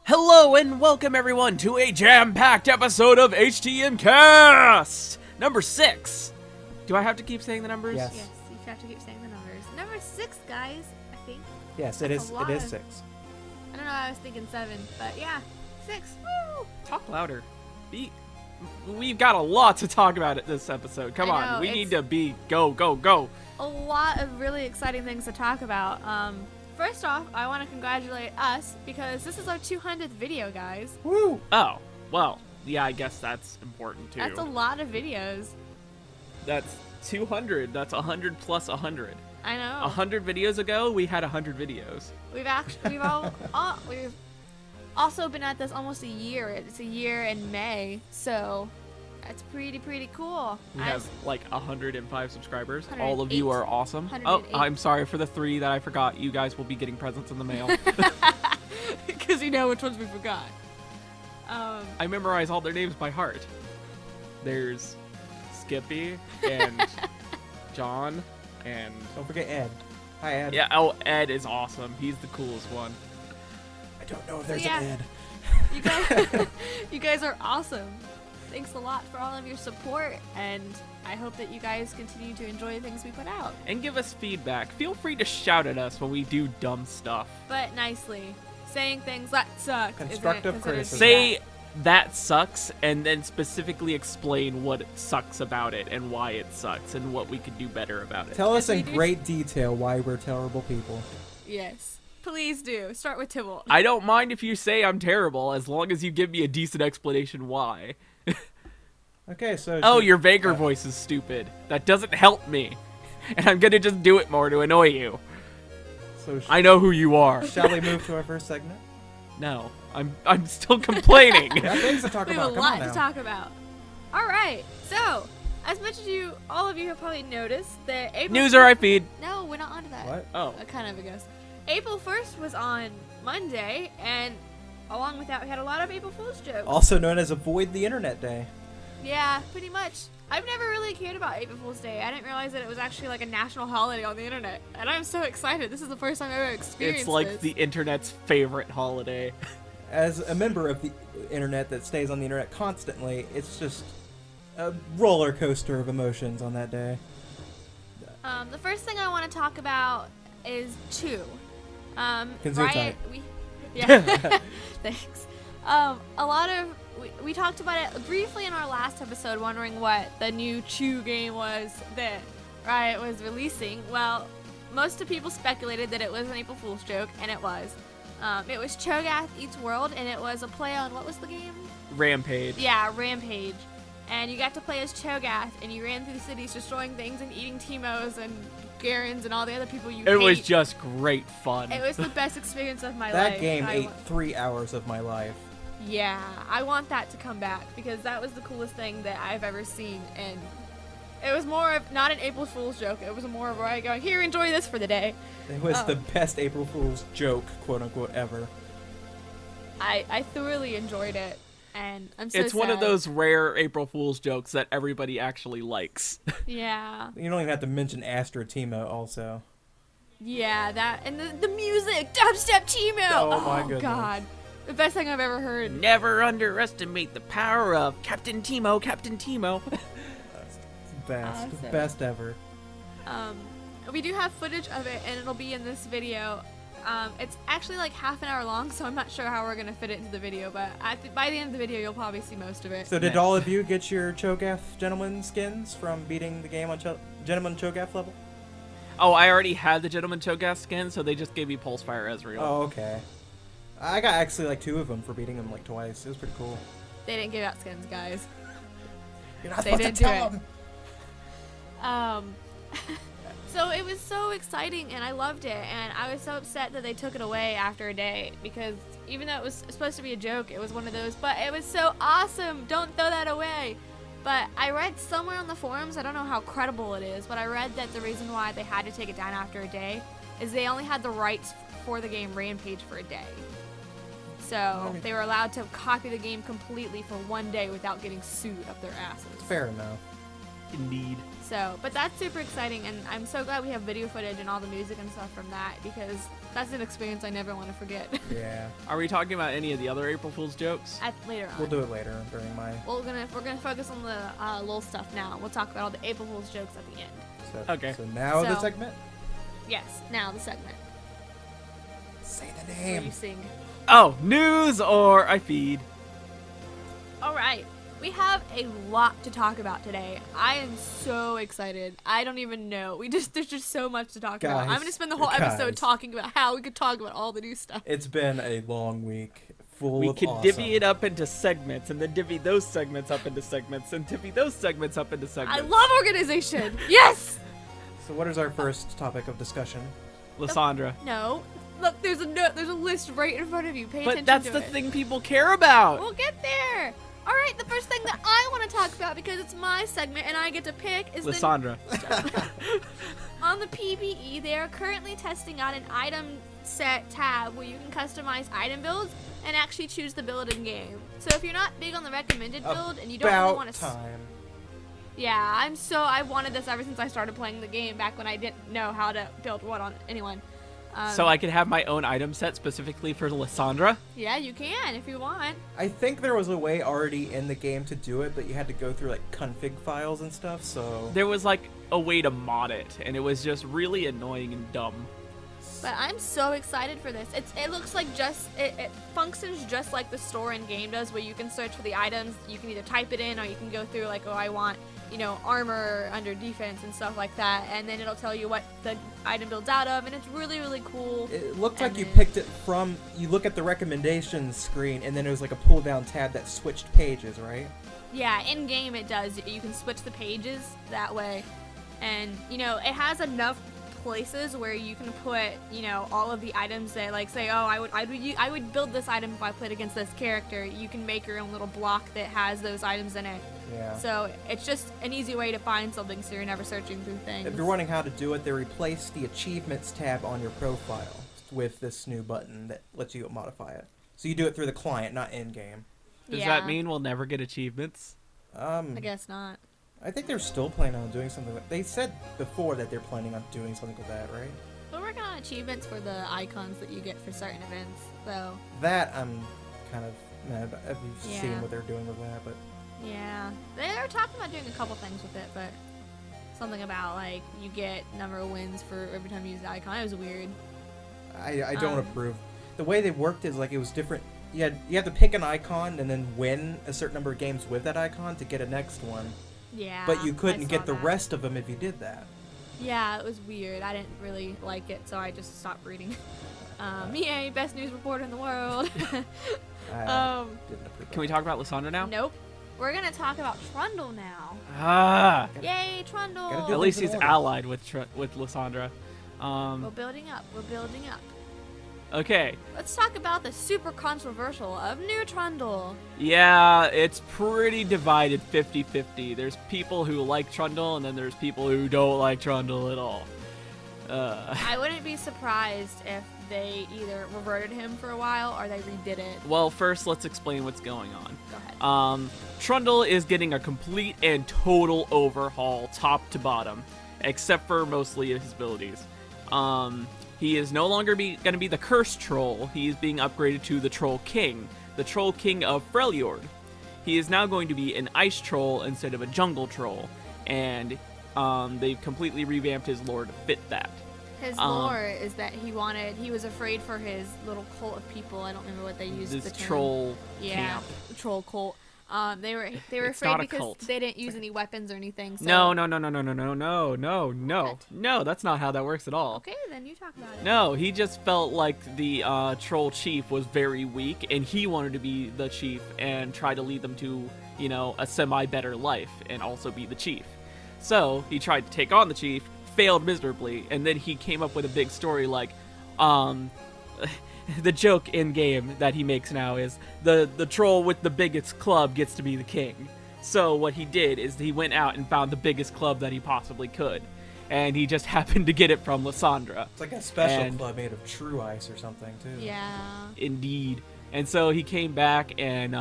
Hello and welcome everyone to a jam-packed episode of HTMcast! Number 6. Do I have to keep saying the numbers? Yes. Yes, you have to keep saying the numbers. Number 6, guys, I think. Yes, it is. It is 6. I don't know, I was thinking 7, but yeah, 6. Woo! Talk louder. We've got a lot to talk about at this episode. Come on, we need to go. A lot of really exciting things to talk about. First off, I want to congratulate us because this is our 200th video, guys. Woo! Oh, well, yeah, I guess that's important too. That's a lot of videos. That's 200. That's 100 plus 100. I know. 100 videos ago, we had 100 videos. We've also been at this almost a year. It's a year in May, so that's pretty cool. We have like 105 subscribers. 108. All of you are awesome. Oh, 108. I'm sorry for the 3 that I forgot. You guys will be getting presents in the mail. Because you know which ones we forgot. I memorize all their names by heart. There's Skippy and John and... Don't forget Ed. Hi, Ed. Yeah, oh, Ed is awesome. He's the coolest one. I don't know if there's Yeah. an Ed. You guys are awesome. Thanks a lot for all of your support, and I hope that you guys continue to enjoy the things we put out. And give us feedback. Feel free to shout at us when we do dumb stuff. But nicely. Saying things that suck. Constructive criticism. Say that sucks, and then specifically explain what sucks about it and why it sucks and what we could do better about it. Tell us in we do. great detail why we're terrible people. Yes. Please do. Start with Tybalt. I don't mind if you say I'm terrible, as long as you give me a decent explanation why. Okay, so... Oh, your Vager voice is stupid. That doesn't help me. And I'm gonna just do it more to annoy you. So I know who you are. shall we move to our first segment? No, I'm still complaining. We got things to talk We have about. a Come lot on to now. talk about. All right. So, as much as all of you have probably noticed that April... News or I feed. No, we're not onto that. What? Oh. Kind of, I guess. April 1st was on Monday, and along with that, we had a lot of April Fool's jokes. Also known as Avoid the Internet Day. Yeah, pretty much. I've never really cared about April Fool's Day. I didn't realize that it was actually like a national holiday on the internet, and I'm so excited. This is the first time I've ever experienced It's like this. the internet's favorite holiday. As a member of the internet that stays on the internet constantly, it's just a roller coaster of emotions on that day. The first thing I want to talk about is two. Gesundheit. Yeah. Thanks. A lot of we talked about it briefly in our last episode, wondering what the new Chew game was that Riot was releasing. Well, most of people speculated that it was an April Fool's joke, and it was. It was Cho'gath Eats World, and it was a play on, what was the game? Rampage. Yeah, Rampage. And you got to play as Cho'gath, and you ran through the cities destroying things and eating Teemos and Garens and all the other people you hate. It was just great fun. It was the best experience of my That life. game ate 3 hours of my life. Yeah, I want that to come back because that was the coolest thing that I've ever seen, and it was more of not an April Fool's joke. It was more of Riot going, "Here, enjoy this for the day." It was the best April Fool's joke, quote unquote, ever. I thoroughly enjoyed it, and I'm so It's one of sad. those rare April Fool's jokes that everybody actually likes. Yeah, You don't even have to mention Astra Timo also. yeah, that and the music, dubstep Teemo. Oh, my goodness. God, the best thing I've ever heard. Never underestimate the power of Captain Teemo, Captain Teemo. Best. Awesome. Best ever. We do have footage of it, and it'll be in this video. It's actually like half an hour long, so I'm not sure how we're gonna fit it into the video. But by the end of the video, you'll probably see most of it. So did all of you get your Cho'gath gentleman skins from beating the game on gentleman Cho'gath level? Oh, I already had the Gentleman Cho'gath skin, so they just gave me Pulsefire Ezreal. Oh, okay. I got actually like 2 of them for beating them like twice. It was pretty cool. They didn't give out skins, guys. You're not They supposed to didn't do tell it. them. So it was so exciting, and I loved it, and I was so upset that they took it away after a day, because even though it was supposed to be a joke, it was one of those, but it was so awesome, don't throw that away. But I read somewhere on the forums, I don't know how credible it is, but I read that the reason why they had to take it down after a day is they only had the rights for the game Rampage for a day. So they were allowed to copy the game completely for 1 day without getting sued up their asses. Fair enough. Indeed. So, but that's super exciting, and I'm so glad we have video footage and all the music and stuff from that, because that's an experience I never want to forget. Yeah. Are we talking about any of the other April Fool's jokes? Later on. We'll do it later during my. We're gonna focus on the LOL stuff now. We'll talk about all the April Fool's jokes at the end. So, Okay. So now the So- segment. Yes, now the segment Say the where you name. sing. Oh, news or I feed. All right, we have a lot to talk about today. I am so excited. I don't even know. There's just so much to talk about. I'm Guys, gonna spend the whole guys. episode talking about how we could talk about all the new stuff. It's been a long week, full We of could awesome. divvy it up into segments, and then divvy those segments up into segments, and divvy those segments up into segments. I love organization. Yes. So what is our first topic of discussion? Lysandra. No. Look, there's a note. There's a list right in front of you. Pay attention But that's to the it. thing people care about. We'll get there. All right, the first thing that I want to talk about, because it's my segment and I get to pick, is Lysandra. on the PBE, they are currently testing out an item set tab where you can customize item builds and actually choose the build in game. So if you're not big on the recommended build and you don't really About want to, time. yeah, I wanted this ever since I started playing the game back when I didn't know how to build what on anyone. So I could have my own item set specifically for Lysandra. Yeah, you can if you want. I think there was a way already in the game to do it, but you had to go through like config files and stuff. So There was like a way to mod it, and it was just really annoying and dumb. But I'm so excited for this. It looks like it functions just like the store in game does, where you can search for the items. You can either type it in or you can go through like, oh, I want, armor under defense and stuff like that, and then it'll tell you what the item builds out of, and it's really, really cool. it looked like And you then- picked it from. You look at the recommendations screen, and then there was like a pull down tab that switched pages, right? Yeah, in game it does. You can switch the pages that way, and it has enough places where you can put all of the items that, like, say, oh, I would build this item if I played against this character. You can make your own little block that has those items in it. Yeah. So it's just an easy way to find something, so you're never searching through things. If you're wondering how to do it, they replaced the achievements tab on your profile with this new button that lets you modify it. So you do it through the client, not in game. Does Yeah, that mean we'll never get achievements? I guess not. I think they're still planning on doing something. They said before that they're planning on doing something with that, right? We're working on achievements for the icons that you get for certain events, though. That I'm kind of mad about. I've Yeah. seen what they're doing with that, but Yeah, they were talking about doing a couple things with it, but something about like you get number of wins for every time you use the icon. It was weird. I don't Um, approve. The way they worked is like it was different. You have to pick an icon and then win a certain number of games with that icon to get a next one. Yeah. But you I couldn't saw get the that. rest of them if you did that. Yeah, it was weird. I didn't really like it, so I just stopped reading. Yay, best news reporter in the world. I didn't approve. Can we talk about Lysandra now? Nope. We're gonna talk about Trundle now. Ah! Yay, Trundle! Gotta do At least things he's in order. allied with Lysandra. We're building up. We're building up. Okay. Let's talk about the super controversial of New Trundle. Yeah, it's pretty divided 50-50. There's people who like Trundle, and then there's people who don't like Trundle at all. I wouldn't be surprised if they either reverted him for a while or they redid it. Well, first, let's explain what's going on. Go ahead. Trundle is getting a complete and total overhaul, top to bottom, except for mostly his abilities. He is no longer going to be the Cursed Troll. He is being upgraded to the Troll King of Freljord. He is now going to be an Ice Troll instead of a Jungle Troll, and they've completely revamped his lore to fit that. His lore is that he was afraid for his little cult of people. I don't remember what they used. This the term. troll Yeah, camp. troll cult. They were It's afraid not a because cult. they didn't use any weapons or anything. So. No, that's not how that works at all. Okay, then you talk about it. No, he just felt like the troll chief was very weak, and he wanted to be the chief and try to lead them to, a semi-better life and also be the chief. So he tried to take on the chief, failed miserably, and then he came up with a big story like, the joke in game that he makes now is the troll with the biggest club gets to be the king. So what he did is he went out and found the biggest club that he possibly could, and he just happened to get it from Lysandra. It's like a special And- club made of true ice or something too. Yeah. Indeed. And so he came back and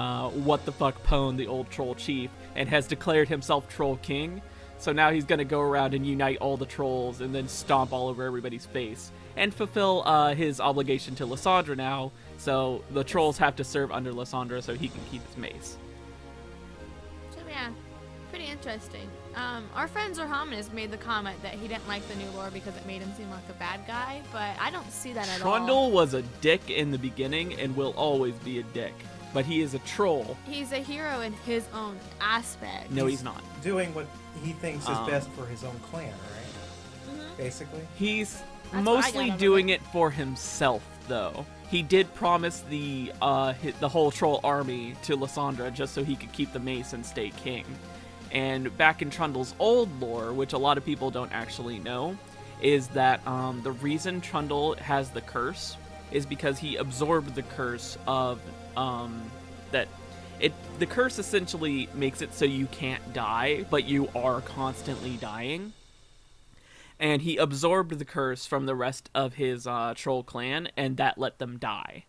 what the fuck pwned the old troll chief and has declared himself Troll King. So now he's gonna go around and unite all the trolls and then stomp all over everybody's face and fulfill his obligation to Lysandra now. So the trolls have to serve under Lysandra so he can keep his mace. So yeah, pretty interesting. Our friend Zerhaminus made the comment that he didn't like the new lore because it made him seem like a bad guy, but I don't see that at all. Trundle was a dick in the beginning and will always be a dick, but he is a troll. He's a hero in his own aspect. No, he's not. Doing what he thinks is best for his own clan, right? Mhm. Basically. He's what I mostly got out of doing it for himself, though. He did promise the whole troll army to Lysandra just so he could keep the mace and stay king. And back in Trundle's old lore, which a lot of people don't actually know, is that the reason Trundle has the curse is because he absorbed the curse of the curse essentially makes it so you can't die, but you are constantly dying. And he absorbed the curse from the rest of his troll clan, and that let them die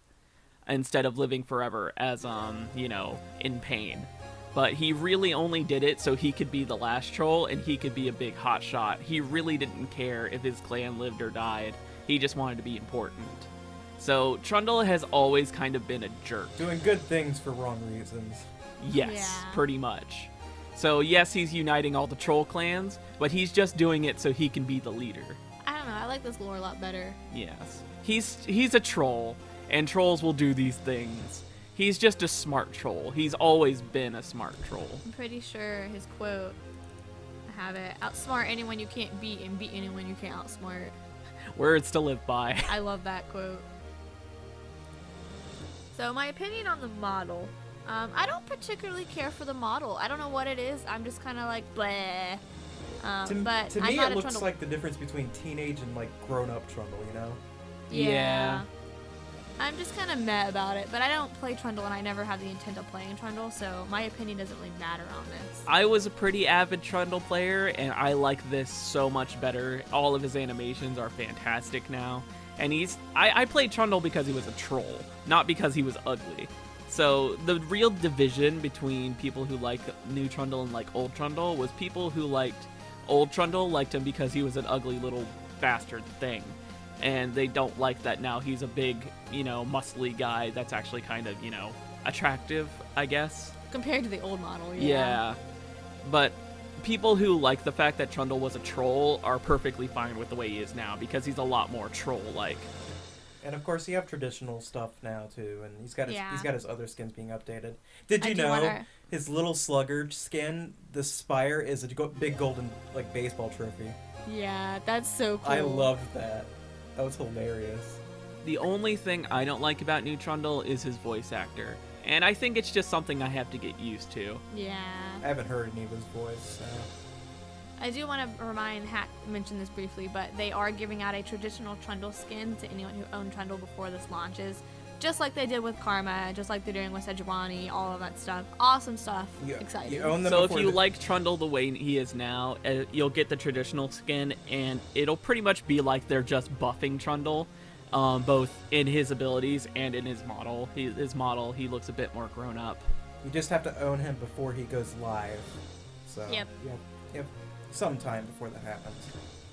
instead of living forever as in pain. But he really only did it so he could be the last troll and he could be a big hot shot. He really didn't care if his clan lived or died. He just wanted to be important. So Trundle has always kind of been a jerk. Doing good things for wrong reasons. Yes, Yeah. pretty much. So yes, he's uniting all the troll clans, but he's just doing it so he can be the leader. I don't know. I like this lore a lot better. Yes. He's a troll, and trolls will do these things. He's just a smart troll. He's always been a smart troll. I'm pretty sure his quote, I have it, outsmart anyone you can't beat and beat anyone you can't outsmart. Words to live by. I love that quote. So my opinion on the model. I don't particularly care for the model. I don't know what it is. I'm just kind of like, bleh. But To I'm me, not it a looks Trundle. like the difference between teenage and like grown-up Trundle, you know? Yeah. I'm just kind of meh about it, but I don't play Trundle and I never have the intent of playing Trundle, so my opinion doesn't really matter on this. I was a pretty avid Trundle player, and I like this so much better. All of his animations are fantastic now. And I played Trundle because he was a troll, not because he was ugly. So the real division between people who like new Trundle and like old Trundle was people who liked old Trundle liked him because he was an ugly little bastard thing. And they don't like that now he's a big, muscly guy that's actually kind of, attractive, I guess. Compared to the old model, Yeah. But people who like the fact that Trundle was a troll are perfectly fine with the way he is now because he's a lot more troll-like. And of course, you have traditional stuff now too, and he's got Yeah. his other skins being updated. Did I you do know wonder- his little slugger skin? The spire is a big golden like baseball trophy. Yeah, that's so cool. I loved that. That was hilarious. The only thing I don't like about New Trundle is his voice actor. And I think it's just something I have to get used to. Yeah. I haven't heard any of his voice. So. I do want to mention this briefly, but they are giving out a traditional Trundle skin to anyone who owned Trundle before this launches. Just like they did with Karma, just like they're doing with Sejuani, all of that stuff. Awesome stuff. Exciting. You own them So if before you the- like Trundle the way he is now, you'll get the traditional skin, and it'll pretty much be like they're just buffing Trundle, both in his abilities and in his model. His model, he looks a bit more grown up. You just have to own him before he goes live. So Yep. you have some time before that happens.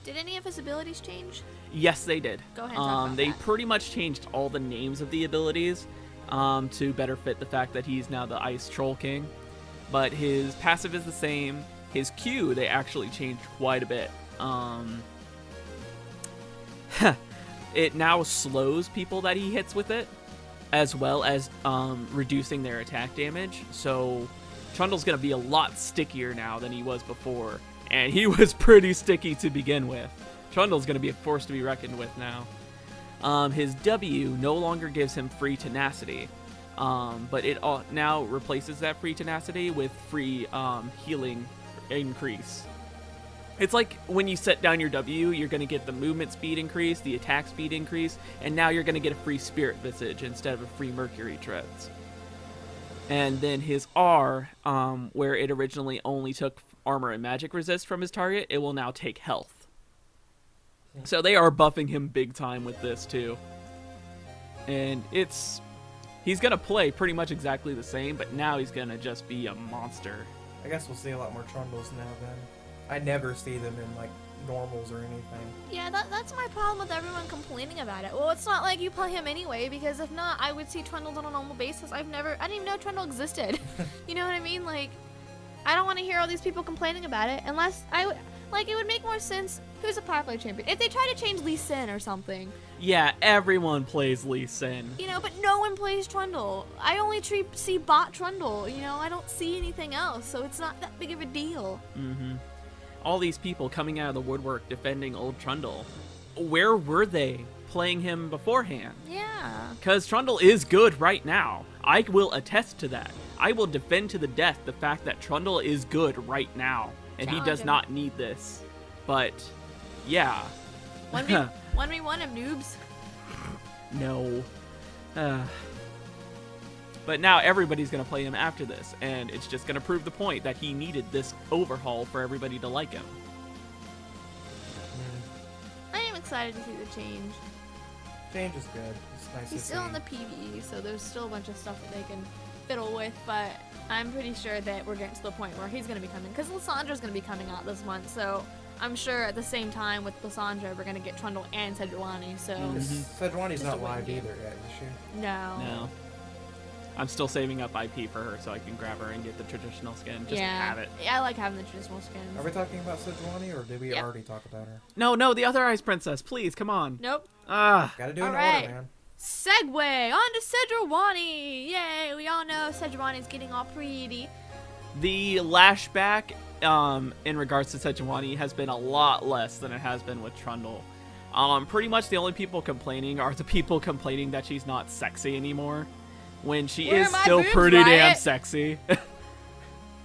Did any of his abilities change? Yes, they did. Go ahead and talk about They that. pretty much changed all the names of the abilities to better fit the fact that he's now the Ice Troll King. But his passive is the same. His Q, they actually changed quite a bit. It now slows people that he hits with it, as well as reducing their attack damage. So Trundle's going to be a lot stickier now than he was before. And he was pretty sticky to begin with. Trundle's going to be a force to be reckoned with now. His W no longer gives him free tenacity, but it now replaces that free tenacity with free healing increase. It's like when you set down your W, you're going to get the movement speed increase, the attack speed increase, and now you're going to get a free Spirit Visage instead of a free Mercury Treads. And then his R, where it originally only took armor and magic resist from his target, it will now take health. So they are buffing him big time with this too. And he's going to play pretty much exactly the same, but now he's going to just be a monster. I guess we'll see a lot more Trundles now then. I never see them in like normals or anything. Yeah, that's my problem with everyone complaining about it. Well, it's not like you play him anyway, because if not, I would see Trundles on a normal basis. I didn't even know Trundle existed. You know what I mean? Like, I don't want to hear all these people complaining about it unless it would make more sense. Who's a popular champion? If they try to change Lee Sin or something. Yeah, everyone plays Lee Sin. You know, but no one plays Trundle. I only see bot Trundle. You know, I don't see anything else, so it's not that big of a deal. Mm-hmm. All these people coming out of the woodwork defending old Trundle. Where were they playing him beforehand? Yeah. Because Trundle is good right now. I will attest to that. I will defend to the death the fact that Trundle is good right now, and he does not need this. But, yeah. 1v1 him, noobs. No. But now everybody's going to play him after this, and it's just going to prove the point that he needed this overhaul for everybody to like him. I am excited to see the change. Change is good. It's nice He's to still see. in the PvE, so there's still a bunch of stuff that they can fiddle with, but I'm pretty sure that we're getting to the point where he's going to be coming, because Lissandra's going to be coming out this month, so I'm sure at the same time with Lissandra, we're going to get Trundle and Sejuani, so... Sejuani's Just not a live win either yet, is she? No. I'm still saving up IP for her so I can grab her and get the traditional skin. Just yeah. have it. Yeah, I like having the traditional skins. Are we talking about Sejuani, or did we Yep. already talk about her? No, the other Ice Princess. Please, come on. Nope. Gotta do it in Alright. order, man. Segue on to Sejuani! Yay! We all know Sejuani's getting all pretty. The lashback in regards to Sejuani has been a lot less than it has been with Trundle. Pretty much the only people complaining are the people complaining that she's not sexy anymore, when she Where is are my still boobs, pretty damn Riot? sexy.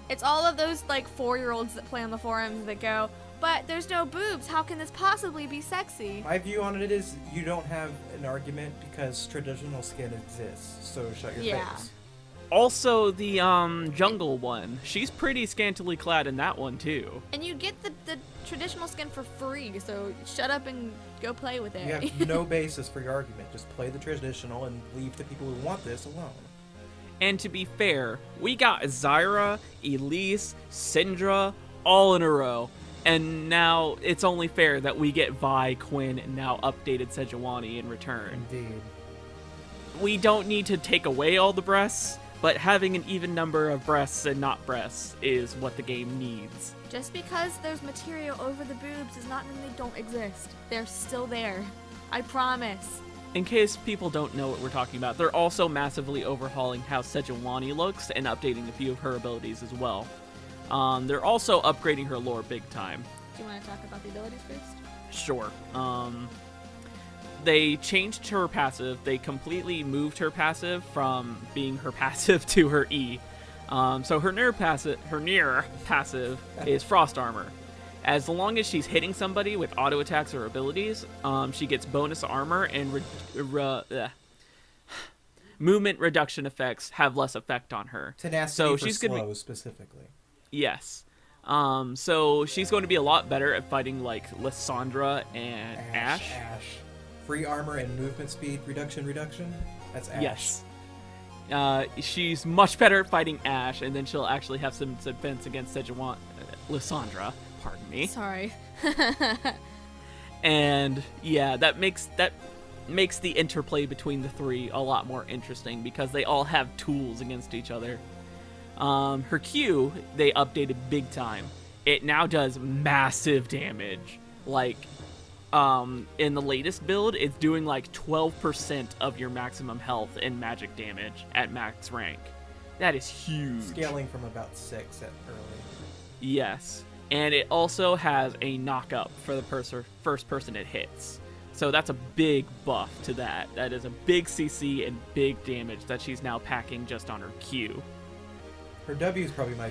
It's all of those, 4-year-olds that play on the forums that go, but there's no boobs, how can this possibly be sexy? My view on it is you don't have an argument because traditional skin exists, so shut your Yeah. face. Also, the jungle one, she's pretty scantily clad in that one too. And you get the traditional skin for free, so shut up and go play with it. You have no basis for your argument. Just play the traditional and leave the people who want this alone. And to be fair, we got Zyra, Elise, Syndra, all in a row. And now it's only fair that we get Vi, Quinn, and now updated Sejuani in return. Indeed. We don't need to take away all the breasts, but having an even number of breasts and not breasts is what the game needs. Just because there's material over the boobs does not mean they don't exist. They're still there. I promise. In case people don't know what we're talking about, they're also massively overhauling how Sejuani looks and updating a few of her abilities as well. They're also upgrading her lore big time. Do you want to talk about the abilities first? Sure. They changed her passive. They completely moved her passive from being her passive to her E. So her near passive is Frost Armor. As long as she's hitting somebody with auto attacks or abilities, she gets bonus armor, and movement reduction effects have less effect on her. Tenacity So for she's slow, gonna be, specifically. yes. So she's going to be a lot better at fighting like Lissandra and Ash. Free armor and movement speed reduction. That's Ash. Yes. She's much better at fighting Ash, and then she'll actually have some defense against Lissandra. Pardon me. Sorry. And yeah, that makes the interplay between the three a lot more interesting because they all have tools against each other. Her Q, they updated big time. It now does massive damage. Like, in the latest build, it's doing like 12% of your maximum health in magic damage at max rank. That is huge. Scaling from about 6 at early. Yes. And it also has a knock-up for the first person it hits. So that's a big buff to that. That is a big CC and big damage that she's now packing just on her Q. Her W is probably my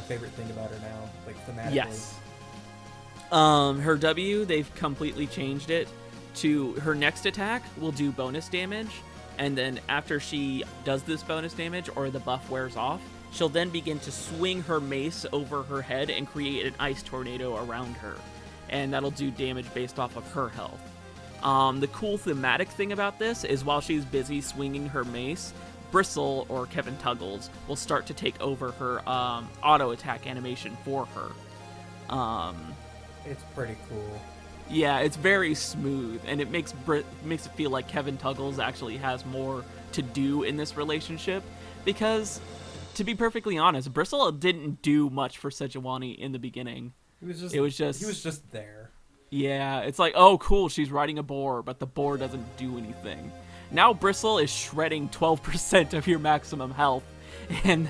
favorite thing about her now, like thematically. Yes. Her W, they've completely changed it to her next attack will do bonus damage, and then after she does this bonus damage or the buff wears off, she'll then begin to swing her mace over her head and create an ice tornado around her, and that'll do damage based off of her health. The cool thematic thing about this is while she's busy swinging her mace, Bristle, or Kevin Tuggles, will start to take over her auto attack animation for her. It's pretty cool. Yeah, it's very smooth, and it makes it feel like Kevin Tuggles actually has more to do in this relationship, because, to be perfectly honest, Bristle didn't do much for Sejuani in the beginning. He was just there. Yeah, it's like, oh, cool, she's riding a boar, but the boar doesn't do anything. Now Bristle is shredding 12% of your maximum health and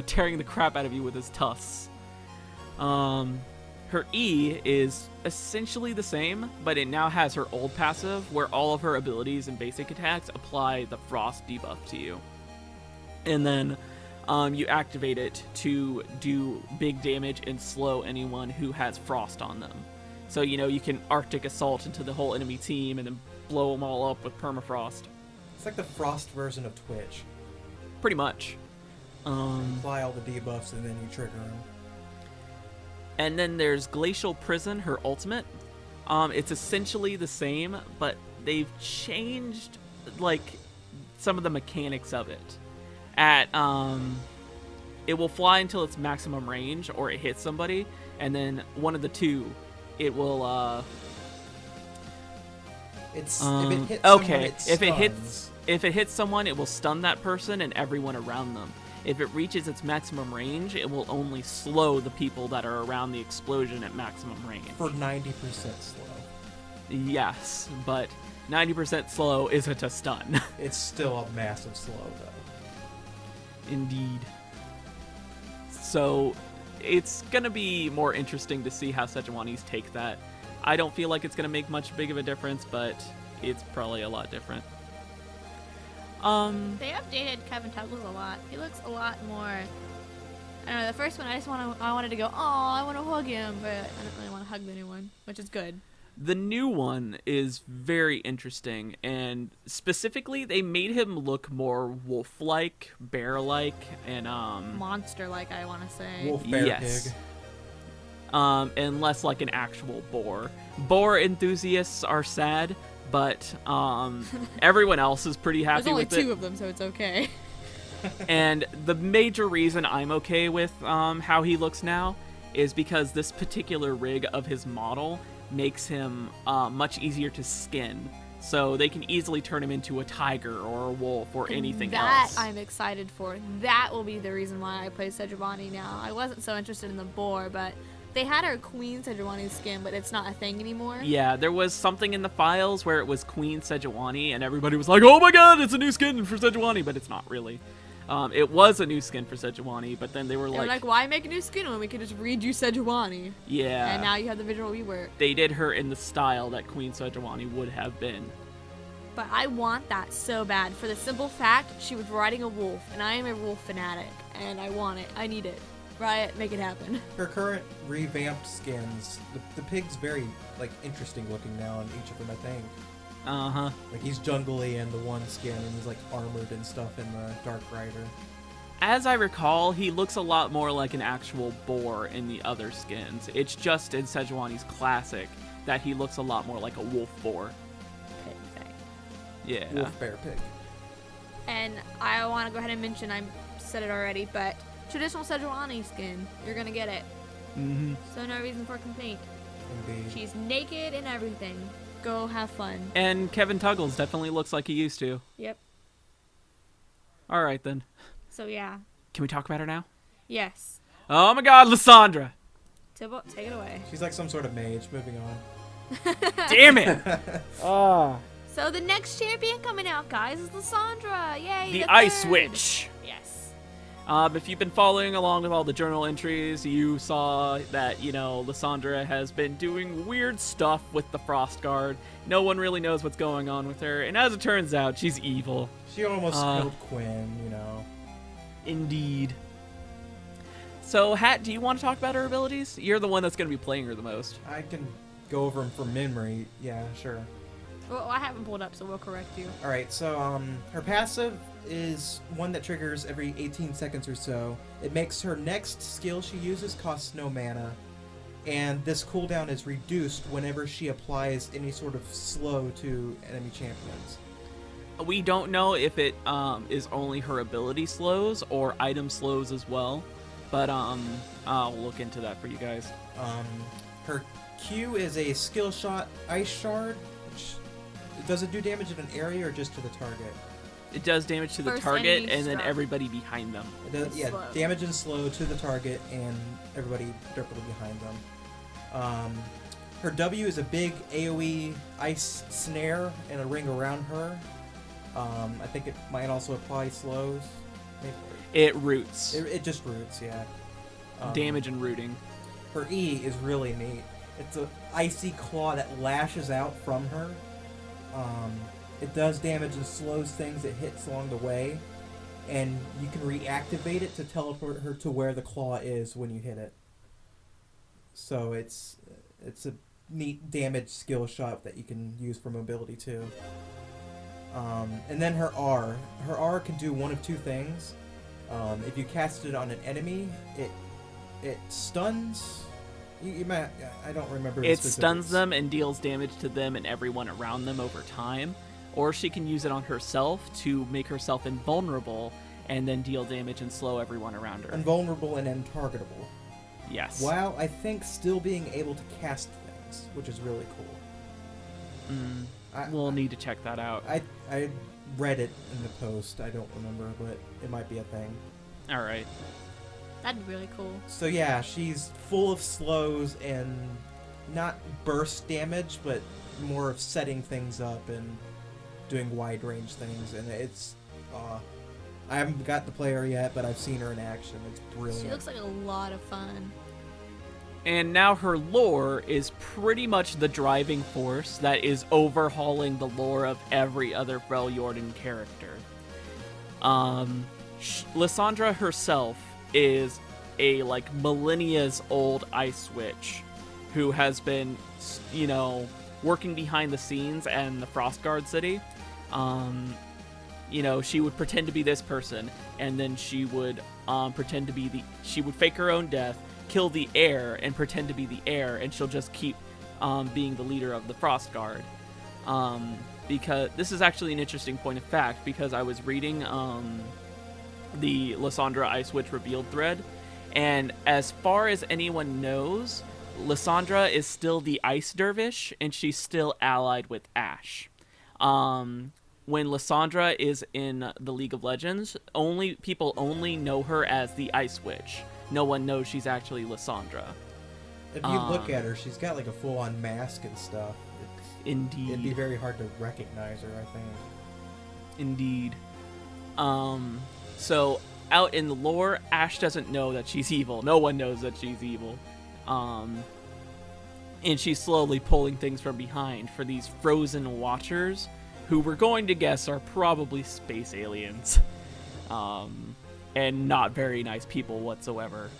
tearing the crap out of you with his tusks. Her E is essentially the same, but it now has her old passive, where all of her abilities and basic attacks apply the frost debuff to you. And then you activate it to do big damage and slow anyone who has frost on them. So, you can Arctic Assault into the whole enemy team and then blow them all up with permafrost. It's like the frost version of Twitch. Pretty much. Apply all the debuffs and then you trigger them. And then there's Glacial Prison, her ultimate. It's essentially the same, but they've changed, some of the mechanics of it. It will fly until its maximum range, or it hits somebody, and then one of the two, it will, if it hits someone, it stuns. If it hits someone, it will stun that person and everyone around them. If it reaches its maximum range, it will only slow the people that are around the explosion at maximum range. For 90% slow. Yes, but 90% slow isn't a stun. It's still a massive slow, though. Indeed. So, it's going to be more interesting to see how Sejuani's take that. I don't feel like it's going to make much big of a difference, but it's probably a lot different. They updated Kevin Tuggles a lot. He looks a lot more. I don't know. The first one, I wanted to go, oh, I want to hug him, but I don't really want to hug anyone, which is good. The new one is very interesting, and specifically, they made him look more wolf-like, bear-like, and monster-like, I want to say. Wolf, bear, yes. pig. And less like an actual boar. Boar enthusiasts are sad, but everyone else is pretty happy with it. There's only 2 of them, so it's okay. And the major reason I'm okay with how he looks now is because this particular rig of his model makes him much easier to skin. So they can easily turn him into a tiger or a wolf or anything else. That I'm excited for. That will be the reason why I play Sejuani now. I wasn't so interested in the boar, but they had our Queen Sejuani skin, but it's not a thing anymore. Yeah, there was something in the files where it was Queen Sejuani, and everybody was like, oh my god, it's a new skin for Sejuani, but it's not really. It was a new skin for Sejuani, but then they were like, why make a new skin when we could just read you Sejuani? Yeah. And now you have the visual rework. They did her in the style that Queen Sejuani would have been. But I want that so bad, for the simple fact she was riding a wolf, and I am a wolf fanatic, and I want it. I need it. Riot, make it happen. Her current revamped skins, the pig's very interesting looking now on each of them, I think. Uh-huh. He's jungly in the one skin, and he's armored and stuff in the Dark Rider. As I recall, he looks a lot more like an actual boar in the other skins. It's just in Sejuani's classic that he looks a lot more like a wolf boar. Pig thing. Yeah. Wolf, bear, pig. And I want to go ahead and mention, I said it already, but traditional Sejuani skin, you're gonna get it. Mm-hmm. So no reason for complaint. Indeed. She's naked and everything. Go have fun. And Kevin Tuggles definitely looks like he used to. Yep. All right, then. So yeah. Can we talk about her now? Yes. Oh my god, Lysandra! Tibble, take it away. She's like some sort of mage. Moving on. Damn it! Oh. So the next champion coming out, guys, is Lysandra. Yay! The the Ice third. Witch! Yes. If you've been following along with all the journal entries, you saw that, Lysandra has been doing weird stuff with the Frost Guard. No one really knows what's going on with her, and as it turns out, she's evil. She almost killed Quinn, Indeed. So, Hat, do you want to talk about her abilities? You're the one that's going to be playing her the most. I can go over them from memory. Yeah, sure. Well, I haven't pulled up, so we'll correct you. Alright, so her passive is one that triggers every 18 seconds or so. It makes her next skill she uses cost no mana. And this cooldown is reduced whenever she applies any sort of slow to enemy champions. We don't know if it is only her ability slows or item slows as well. But I'll look into that for you guys. Her Q is a skill shot ice shard. Which, does it do damage in an area or just to the target? It does damage to the First target enemy and then struck. everybody behind them. It does, It's yeah, slow. damage and slow to the target and everybody directly behind them. Her W is a big AoE ice snare and a ring around her. I think it might also apply slows. Maybe. It roots. It just roots, yeah. Damage and rooting. Her E is really neat. It's an icy claw that lashes out from her. It does damage and slows things it hits along the way, and you can reactivate it to teleport her to where the claw is when you hit it. So it's a neat damage skill shot that you can use for mobility too. And then her R. Her R can do one of two things. If you cast it on an enemy, it stuns. You might, I don't remember. the It stuns specifics. them and deals damage to them and everyone around them over time. Or she can use it on herself to make herself invulnerable and then deal damage and slow everyone around her. Invulnerable and untargetable. Yes. While I think still being able to cast things, which is really cool. We'll need to check that out. I read it in the post. I don't remember, but it might be a thing. All right. That'd be really cool. So yeah, she's full of slows and not burst damage, but more of setting things up and doing wide range things. And it's, I haven't got to play her yet, but I've seen her in action. It's brilliant. She looks like a lot of fun. And now her lore is pretty much the driving force that is overhauling the lore of every other Freljordan character. Lysandra herself is a millennia's old ice witch who has been, working behind the scenes in the Frostguard city. She would pretend to be this person, and then she would pretend to be she would fake her own death, kill the heir, and pretend to be the heir, and she'll just keep being the leader of the Frostguard. Because this is actually an interesting point of fact, because I was reading the Lysandra Ice Witch revealed thread, and as far as anyone knows, Lysandra is still the Ice Dervish, and she's still allied with Ash. When Lysandra is in the League of Legends, people only know her as the Ice Witch. No one knows she's actually Lysandra. If you look at her, she's got a full-on mask and stuff. Indeed. It'd be very hard to recognize her, I think. Indeed. So out in the lore, Ash doesn't know that she's evil. No one knows that she's evil. And she's slowly pulling things from behind for these frozen watchers, who we're going to guess are probably space aliens. And not very nice people whatsoever.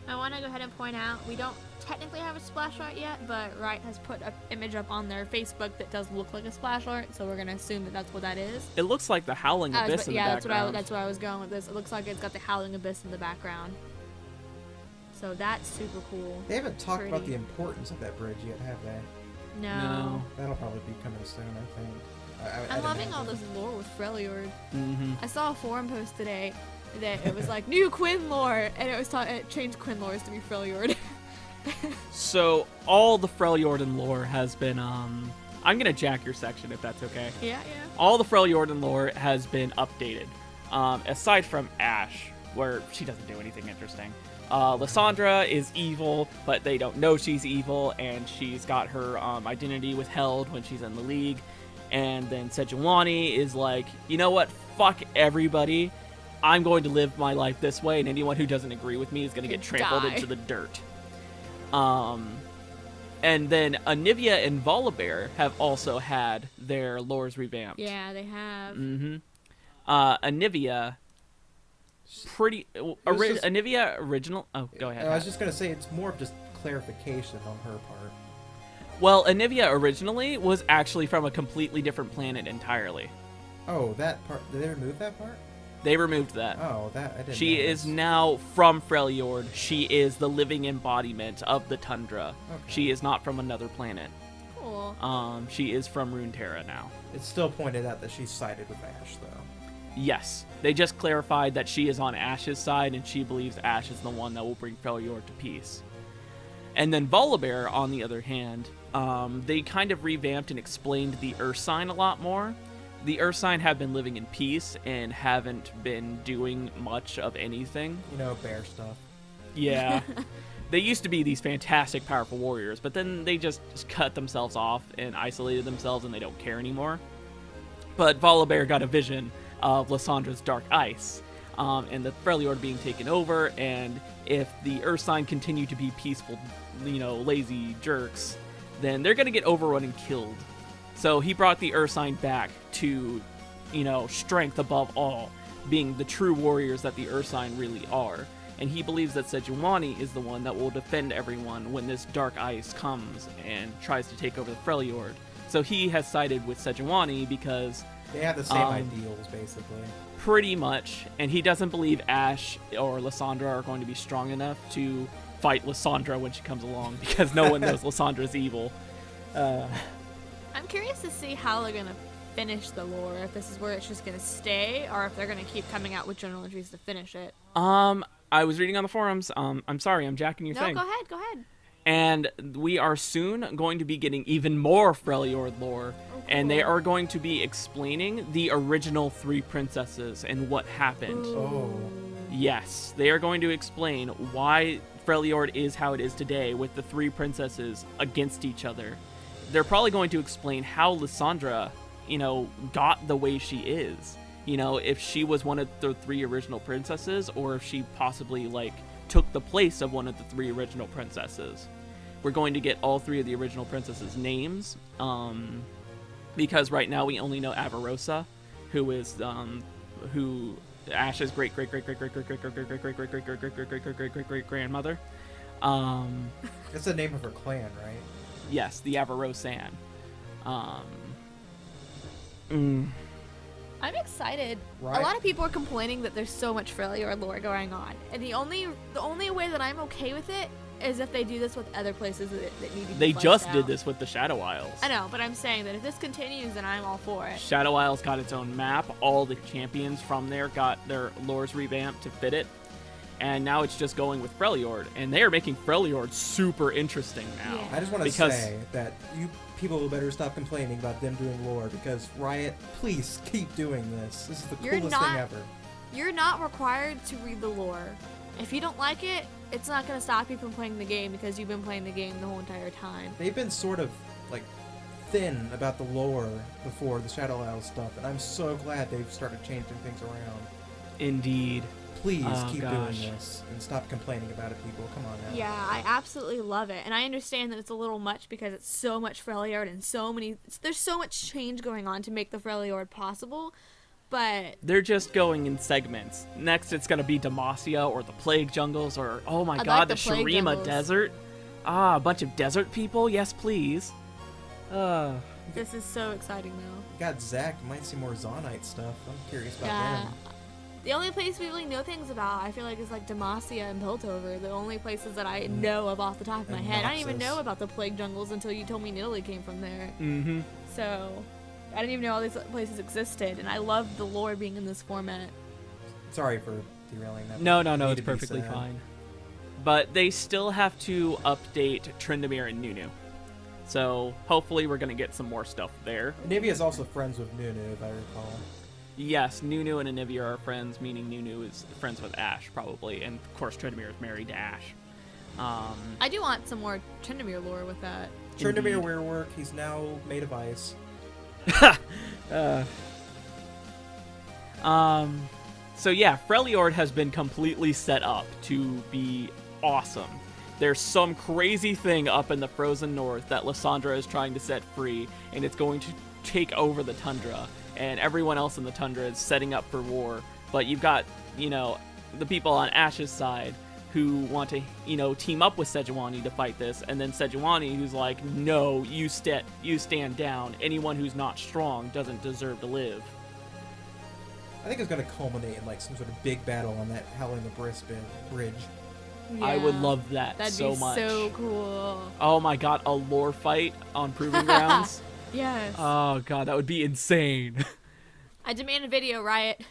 I want to go ahead and point out, we don't technically have a splash art yet, but Riot has put an image up on their Facebook that does look like a splash art, so we're going to assume that that's what that is. It looks like the Howling Abyss in the background. That's where I was going with this. It looks like it's got the Howling Abyss in the background. So that's super cool. They haven't talked about Pretty. the importance of that bridge yet, have they? No. That'll probably be coming soon, I think. I'm loving all this lore with Freljord. Mm-hmm. I saw a forum post today that it was like new Quinn lore, and it changed Quinn lores to be Freljord. So all the Freljordan lore has been I'm gonna jack your section if that's okay. Yeah. All the Freljordan lore has been updated, aside from Ash, where she doesn't do anything interesting. Lysandra is evil, but they don't know she's evil, and she's got her identity withheld when she's in the League. And then Sejuani is like, you know what? Fuck everybody. I'm going to live my life this way, and anyone who doesn't agree with me is going to get trampled Die. into the dirt. And then Anivia and Volibear have also had their lores revamped. Yeah, they have. Mm-hmm. Anivia, Anivia original. Oh, go ahead. I was just gonna say it's more of just clarification on her part. Well, Anivia originally was actually from a completely different planet entirely. Oh, that part. Did they remove that part? They removed that. Oh, that I didn't. She notice. is now from Freljord. She is the living embodiment of the tundra. Okay. She is not from another planet. Cool. She is from Runeterra now. It's still pointed out that she's sided with Ash, though. Yes. They just clarified that she is on Ash's side, and she believes Ash is the one that will bring Freljord to peace. And then Volibear, on the other hand, they kind of revamped and explained the Ursine a lot more. The Ursine have been living in peace and haven't been doing much of anything. You know, bear stuff. Yeah. They used to be these fantastic, powerful warriors, but then they just cut themselves off and isolated themselves, and they don't care anymore. But Volibear got a vision of Lyssandra's dark ice, and the Freljord being taken over, and if the Ursine continue to be peaceful, lazy jerks, then they're going to get overrun and killed. So he brought the Ursine back to, strength above all, being the true warriors that the Ursine really are. And he believes that Sejuani is the one that will defend everyone when this dark ice comes and tries to take over the Freljord. So he has sided with Sejuani because they have the same ideals, basically. Pretty much. And he doesn't believe Ash or Lysandra are going to be strong enough to fight Lysandra when she comes along, because no one knows Lyssandra's evil. I'm curious to see how they're going to finish the lore, if this is where it's just going to stay, or if they're going to keep coming out with journal entries to finish it. I was reading on the forums. I'm sorry, I'm jacking your thing. No, go ahead. And we are soon going to be getting even more Freljord lore. Oh, cool. And they are going to be explaining the original 3 princesses and what happened. Ooh. Oh. Yes, they are going to explain why Freljord is how it is today with the 3 princesses against each other. They're probably going to explain how Lysandra, got the way she is. If she was one of the 3 original princesses, or if she possibly, took the place of one of the 3 original princesses. We're going to get all 3 of the original princesses' names, because right now we only know Avarosa, who is, who Ash's great-great-great-great-great-great-great-great-great-great-great-great-great-great-great-great That's the name of her clan, right? Yes, the Avarosan. I'm excited. Right. A lot of people are complaining that there's so much Freljord lore going on, and the only way that I'm okay with it is if they do this with other places that need to be They fleshed just out. did this with the Shadow Isles. I know, but I'm saying that if this continues, then I'm all for it. Shadow Isles got its own map. All the champions from there got their lores revamped to fit it. And now it's just going with Freljord. And they are making Freljord super interesting now. Yeah. I just want to say that you people better stop complaining about them doing lore, because Riot, please keep doing this. This is the coolest thing ever. You're not required to read the lore. If you don't like it, it's not going to stop you from playing the game, because you've been playing the game the whole entire time. They've been sort of, thin about the lore before the Shadow Isles stuff, and I'm so glad they've started changing things around. Indeed. Please keep doing this and stop complaining about it, people. Come on now. Yeah, I absolutely love it. And I understand that it's a little much because it's so much Freljord and there's so much change going on to make the Freljord possible. But they're just going in segments. Next, it's going to be Demacia or the Plague Jungles or, oh my god, the Shurima Desert. A bunch of desert people? Yes, please. This is so exciting, though. You got Zac. You might see more Zonite stuff. I'm curious about them. The only place we really know things about, I feel like, is Demacia and Piltover. The only places that I know of off the top of my head. I didn't even know about the Plague Jungles until you told me Nidalee came from there. Mm-hmm. So, I didn't even know all these places existed, and I love the lore being in this format. Sorry for derailing that. No, it's perfectly fine. But they still have to update Tryndamere and Nunu. So, hopefully we're going to get some more stuff there. Anivia is also friends with Nunu, if I recall. Yes, Nunu and Anivia are friends, meaning Nunu is friends with Ash, probably. And, of course, Tryndamere is married to Ash. I do want some more Tryndamere lore with that. Tryndamere Werework, he's now made of ice. So, yeah, Freljord has been completely set up to be awesome. There's some crazy thing up in the frozen north that Lysandra is trying to set free, and it's going to take over the tundra. And everyone else in the tundra is setting up for war. But you've got, the people on Ash's side who want to, team up with Sejuani to fight this. And then Sejuani who's like, no, you stand down. Anyone who's not strong doesn't deserve to live. I think it's going to culminate in some sort of big battle on that Howling Abyss bridge. Yeah, I would love that so much. That'd be so cool. Oh my god, a lore fight on Proving Grounds? Yes. Oh god, that would be insane. I demand a video, Riot.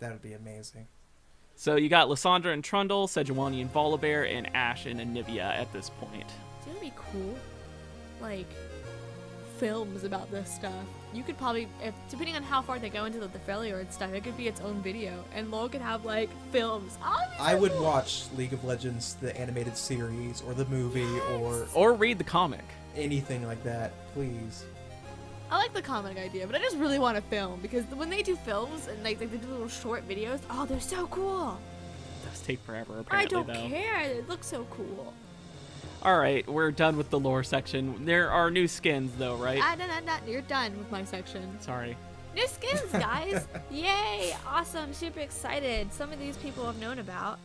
That would be amazing. So you got Lysandra and Trundle, Sejuani and Volibear, and Ash and Anivia at this point. It's gonna be cool. Like, films about this stuff. You could probably, depending on how far they go into the Freljord stuff, it could be its own video, and Lowell could have like films. I would watch League of Legends, the animated series, or the movie, Or read the comic. anything like that. Please. I like the comic idea, but I just really want a film, because when they do films and like they do little short videos, oh, they're so cool. It does take forever, I apparently, don't though. care. It looks so cool. All right, we're done with the lore section. There are new skins, though, right? You're done with my section. Sorry. New skins, guys! Yay! Awesome. Super excited. Some of these people have known about.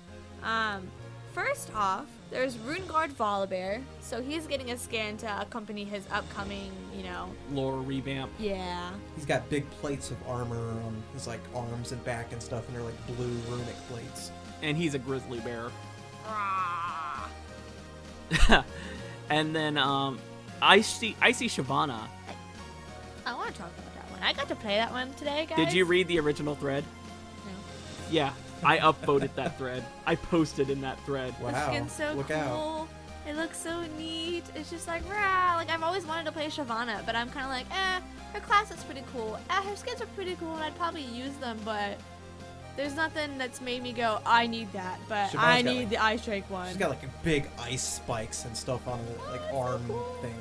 First off, there's Runeguard Volibear. So he's getting a skin to accompany his upcoming, Lore revamp. Yeah. He's got big plates of armor on his like arms and back and stuff, and they're like blue runic plates. And he's a grizzly bear. Rah. And then I see Shyvana. I want to talk about that one. I got to play that one today, guys. Did you read the original thread? No. Yeah, I upvoted that thread. I posted in that thread. Wow. The skin's so Look cool. out. It looks so neat. It's just like, rah. Like, I've always wanted to play Shyvana, but I'm kind of like, her class is pretty cool. Her skins are pretty cool, and I'd probably use them, but there's nothing that's made me go, I need that, but Shyvana's I got, need like- the Ice Drake one. She's got like big ice spikes and stuff on her like arm thing.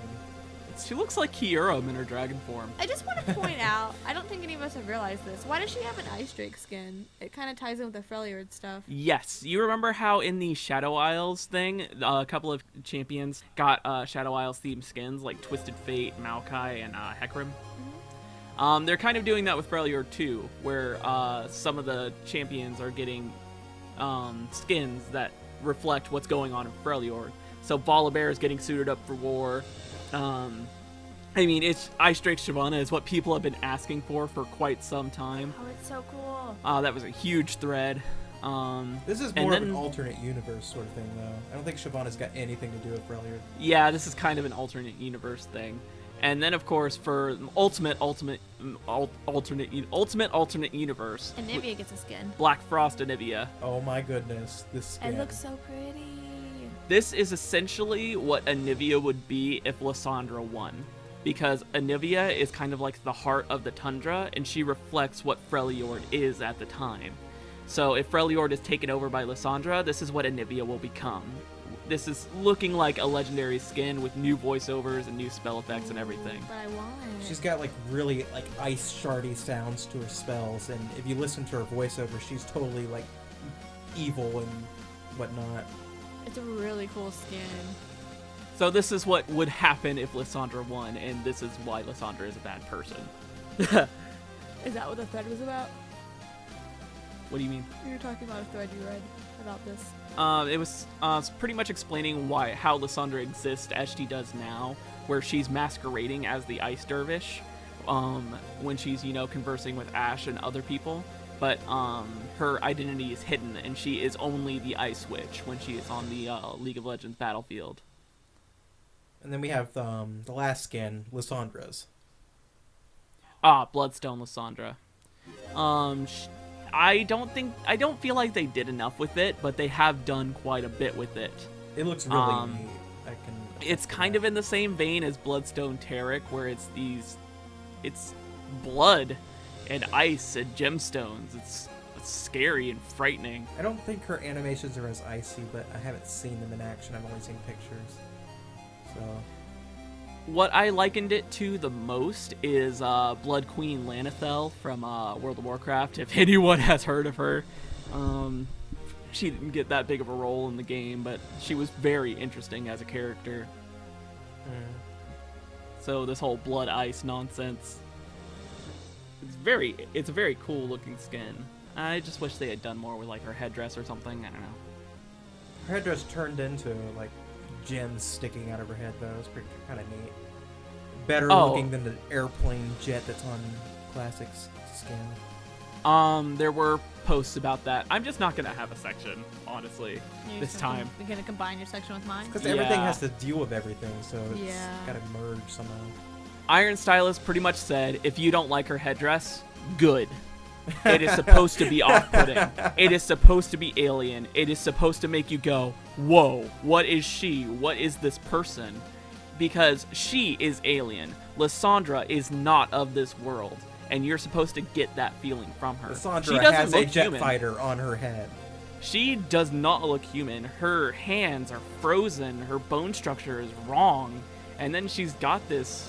She looks like Kyurem in her dragon form. I just want to point out, I don't think any of us have realized this. Why does she have an Ice Drake skin? It kind of ties in with the Freljord stuff. Yes, you remember how in the Shadow Isles thing, a couple of champions got Shadow Isles themed skins like Twisted Fate, Maokai, and Hecarim? They're kind of doing that with Freljord too, where some of the champions are getting skins that reflect what's going on in Freljord. So Volibear is getting suited up for war. I mean, it's Ice Drake Shyvana is what people have been asking for quite some time. Oh, it's so cool. That was a huge thread. This is and more of then- an alternate universe sort of thing, though. I don't think Shyvana's got anything to do with Freljord. Yeah, this is kind of an alternate universe thing. And then, of course, for ultimate universe, Anivia gets a skin. Black Frost Anivia. Oh my goodness, this skin. It looks so pretty. This is essentially what Anivia would be if Lysandra won. Because Anivia is kind of like the heart of the tundra, and she reflects what Freljord is at the time. So if Freljord is taken over by Lysandra, this is what Anivia will become. This is looking like a legendary skin with new voiceovers and new spell effects and everything. But I want it. She's got like really like ice shardy sounds to her spells, and if you listen to her voiceover, she's totally like evil and whatnot. It's a really cool skin. So this is what would happen if Lysandra won, and this is why Lysandra is a bad person. Is that what the thread was about? What do you mean? You were talking about a thread you read about this. It was pretty much explaining how Lysandra exists as she does now, where she's masquerading as the Ice Dervish when she's, conversing with Ash and other people. But her identity is hidden, and she is only the Ice Witch when she is on the League of Legends battlefield. And then we have the last skin, Lysandra's. Bloodstone Lysandra. I don't feel like they did enough with it, but they have done quite a bit with it. It looks really neat. It's kind of in the same vein as Bloodstone Tarek, where it's blood and ice and gemstones. It's scary and frightening. I don't think her animations are as icy, but I haven't seen them in action. I've only seen pictures. So What I likened it to the most is Blood Queen Lanethel from World of Warcraft, if anyone has heard of her. She didn't get that big of a role in the game, but she was very interesting as a character. So this whole blood ice nonsense, it's a very cool looking skin. I just wish they had done more with like her headdress or something. I don't know. her headdress turned into like gems sticking out of her head, though. It's pretty kind of neat. Better looking than the airplane jet that's on Classic's skin. There were posts about that. I'm just not gonna have a section, honestly, this time. You're gonna combine your section with mine? Because everything has to deal with everything, so it's gotta merge somehow. Iron Stylist pretty much said, if you don't like her headdress, good. It is supposed to be off-putting. It is supposed to be alien. It is supposed to make you go, whoa, what is she? What is this person? Because she is alien. Lysandra is not of this world. And you're supposed to get that feeling from her. Lysandra has a jet fighter on her head. She does not look human. Her hands are frozen. Her bone structure is wrong. And then she's got this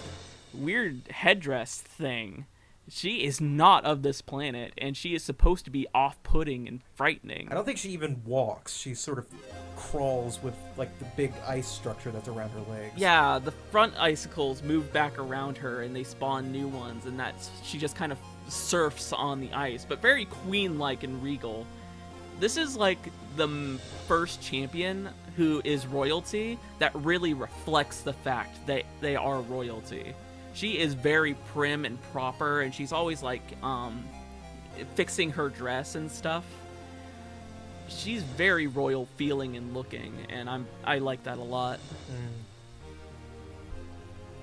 weird headdress thing. She is not of this planet, and she is supposed to be off-putting and frightening. I don't think she even walks. She sort of crawls with, like, the big ice structure that's around her legs. Yeah, the front icicles move back around her, and they spawn new ones, and she just kind of surfs on the ice, but very queen-like and regal. This is, like, the first champion who is royalty that really reflects the fact that they are royalty. She is very prim and proper, and she's always, like, fixing her dress and stuff. She's very royal feeling and looking, and I like that a lot.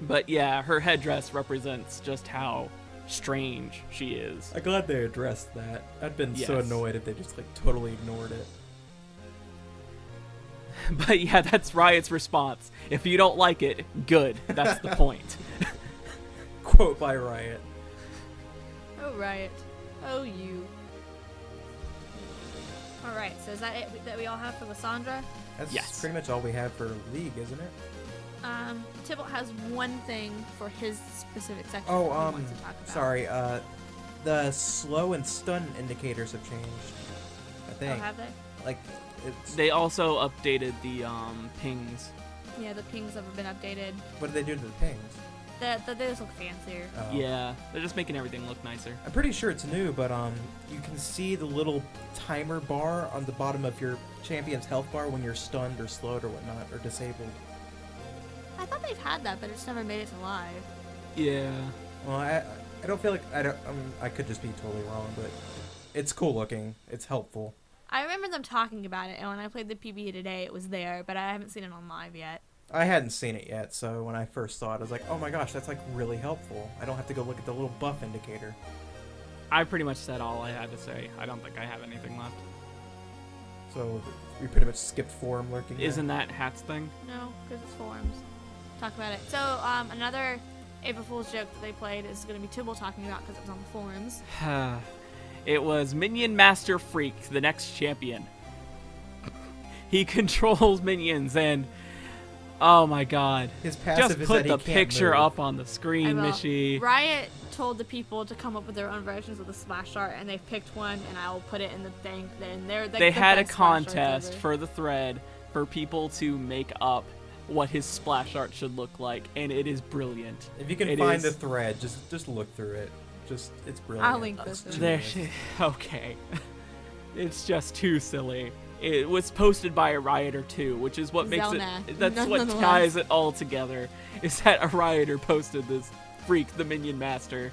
But yeah, her headdress represents just how strange she is. I'm glad they addressed that. I'd been so Yes. annoyed if they just, like, totally ignored it. But yeah, that's Riot's response. If you don't like it, good. That's the point. Quote by Riot. Oh, Riot. Oh, you. Alright, so is that it that we all have for Lysandra? That's Yes. pretty much all we have for League, isn't it? Tybalt has one thing for his specific section Oh, that he wants to talk about. sorry. The slow and stun indicators have changed. I Oh, think. have they? Like, it's. They also updated the pings. Yeah, the pings have been updated. What did they do to the pings? They just look fancier. Oh. Yeah, they're just making everything look nicer. I'm pretty sure it's new, but you can see the little timer bar on the bottom of your champion's health bar when you're stunned or slowed or whatnot or disabled. I thought they've had that, but it's never made it to live. Yeah. Well, I don't feel like I could just be totally wrong, but it's cool looking. It's helpful. I remember them talking about it, and when I played the PB today, it was there, but I haven't seen it on live yet. I hadn't seen it yet, so when I first saw it, I was like, oh my gosh, that's like really helpful. I don't have to go look at the little buff indicator. I pretty much said all I had to say. I don't think I have anything left. So we pretty much skipped forum lurking. there. Isn't that Hat's thing? No, because it's forums. Talk about it. So, another April Fool's joke that they played is going to be Tybalt talking about because it was on the forums. It was Minion Master Freak, the next champion. He controls minions and... Oh my god. His passive Just is put that he the can't picture move. up on the I screen, will. Mishi. Riot told the people to come up with their own versions of the splash art, and they've picked one, and I will put it in the thing. And they're They the had a best splash arts contest ever. for the thread for people to make up what his splash art should look like, and it is brilliant. If you can It find is- the thread, just look through it. It's brilliant. I'll link this. It's in. There, genius. okay. It's just too silly. It was posted by a rioter too, which is what makes Zelna. it. That's what Nonetheless. ties it all together. Is that a rioter posted this Freak, the Minion Master?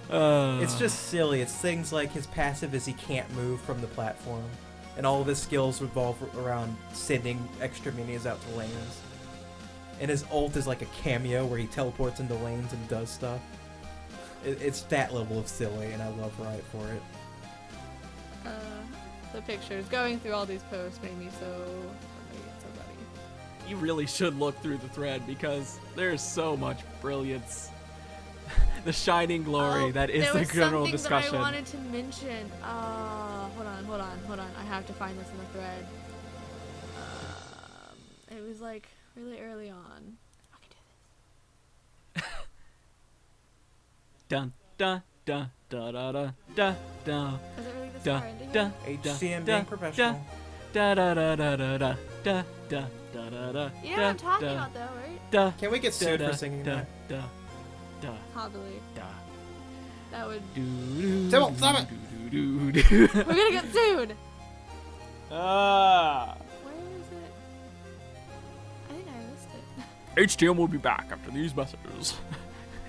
It's just silly. It's things like his passive is he can't move from the platform, and all of his skills revolve around sending extra minions out to lanes. And his ult is like a cameo where he teleports into lanes and does stuff. It's that level of silly, and I love Riot for it. The pictures. Going through all these posts made me so funny. You really should look through the thread because there's so much brilliance. The shining glory that is the general discussion. That I wanted to mention. Hold on. I have to find this in the thread. It was like really early on. I can do this. Dun dun dun da da da da da Was it really this da far into da here? HCM da, being professional. da da da da da da da da da da da. You know what I'm talking about though, right? Da, Can we get sued da, for singing da, that? da, da, Probably. da. That would. Tybalt, stop it! Do, do, do. We're gonna get sued. Ah. Where is it? I think I missed it. HTM will be back after these messages.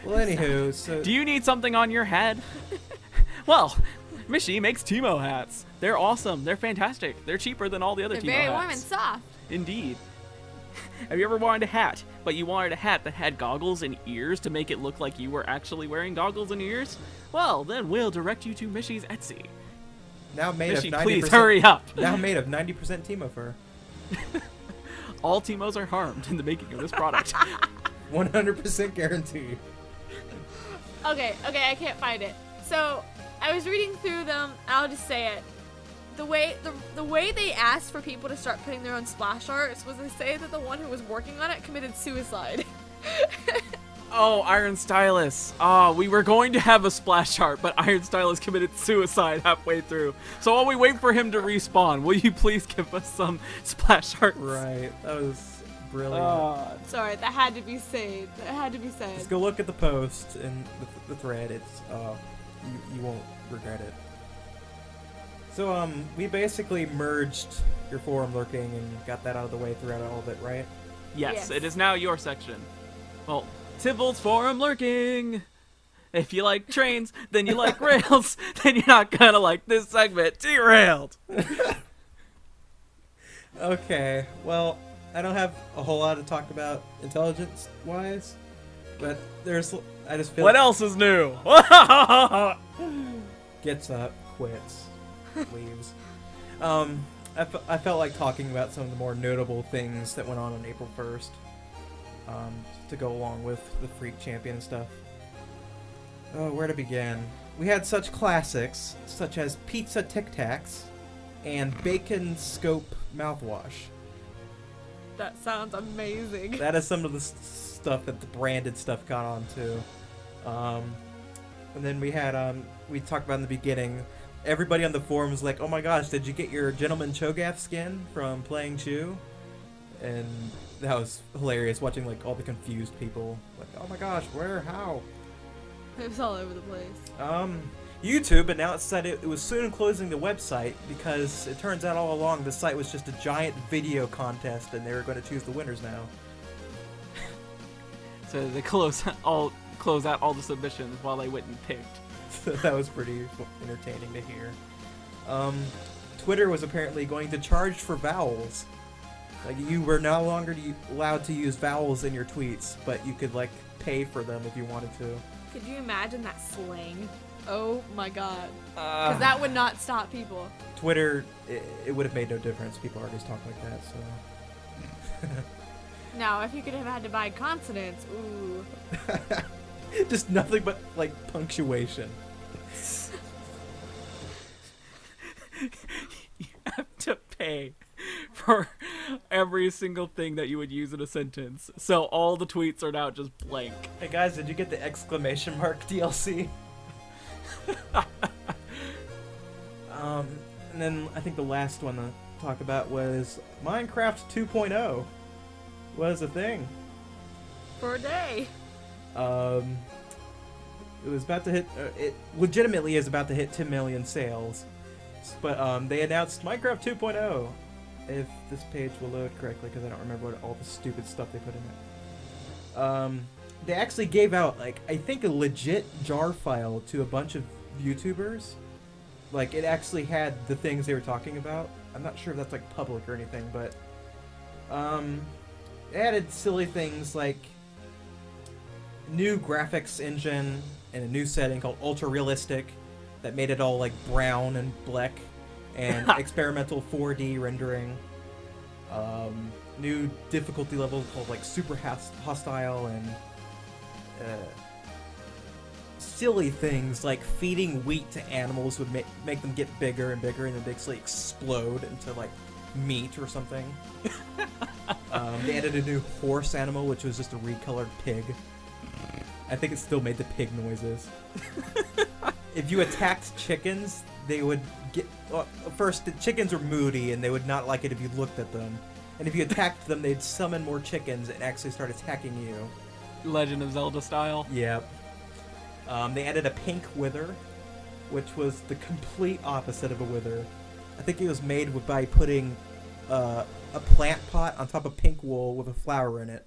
Well, anywho, so Do you need something on your head? Well, Mishi makes Timo hats. They're awesome. They're fantastic. They're cheaper than all the other They're Timo very hats. warm and soft. Indeed. Have you ever wanted a hat, but you wanted a hat that had goggles and ears to make it look like you were actually wearing goggles and ears? Well, then we'll direct you to Mishy's Etsy. Now made Mishy, of 90%. please hurry up. Now made of 90% Timo fur. All Timos are harmed in the making of this product. 100% guaranteed. Okay, I can't find it. So I was reading through them. I'll just say it. The way they asked for people to start putting their own splash arts was they say that the one who was working on it committed suicide. Oh, Iron Stylus. Oh, we were going to have a splash art, but Iron Stylus committed suicide halfway through. So while we wait for him to respawn, will you please give us some splash arts? Right. That was brilliant. Sorry, that had to be said. That had to be said. Just go look at the post and the thread. It's you won't regret it. So we basically merged your forum lurking and got that out of the way throughout all of it, right? Yes, it is now your section. Well, Tibble's forum lurking. If you like trains, then you like rails, then you're not gonna like this segment. Derailed. Okay, well, I don't have a whole lot to talk about intelligence-wise, but I just feel What else is new? gets up, quits, leaves. I felt like talking about some of the more notable things that went on April 1st, to go along with the Freak Champion stuff. Oh, where to begin? We had such classics, such as Pizza Tic Tacs and Bacon Scope Mouthwash. That sounds amazing. That is some of the stuff that the branded stuff got on too. And then we had, we talked about in the beginning, everybody on the forum was like, oh my gosh, did you get your Gentleman Cho'gath skin from playing Chew? And that was hilarious, watching like all the confused people. Like, oh my gosh, where, how? It was all over the place. YouTube announced that it was soon closing the website because it turns out all along the site was just a giant video contest and they were going to choose the winners now. So they close out all the submissions while they went and picked. So that was pretty entertaining to hear. Twitter was apparently going to charge for vowels. Like, you were no longer allowed to use vowels in your tweets, but you could like pay for them if you wanted to. Could you imagine that slang? Oh my god. Because that would not stop people. Twitter, it would have made no difference. People already talk like that, so. Now, if you could have had to buy consonants, ooh. Just nothing but like punctuation. You have to pay for every single thing that you would use in a sentence. So all the tweets are now just blank. Hey guys, did you get the exclamation mark DLC? And then I think the last one to talk about was Minecraft 2.0 was a thing. For a day. It was about to hit, it legitimately is about to hit 10 million sales. But they announced Minecraft 2.0. If this page will load correctly, because I don't remember what all the stupid stuff they put in it. They actually gave out, like, I think a legit jar file to a bunch of YouTubers. Like, it actually had the things they were talking about. I'm not sure if that's, like, public or anything, but... it added silly things like new graphics engine and a new setting called Ultra Realistic that made it all, like, brown and black, and experimental 4D rendering. New difficulty level called, like, Super Hostile, and silly things like feeding wheat to animals would make them get bigger and bigger and then basically explode into like meat or something. They added a new horse animal, which was just a recolored pig. I think it still made the pig noises. If you attacked chickens, they would get... first, the chickens were moody and they would not like it if you looked at them. And if you attacked them, they'd summon more chickens and actually start attacking you. Legend of Zelda style. Yep. They added a pink wither, which was the complete opposite of a wither. I think it was made by putting a plant pot on top of pink wool with a flower in it.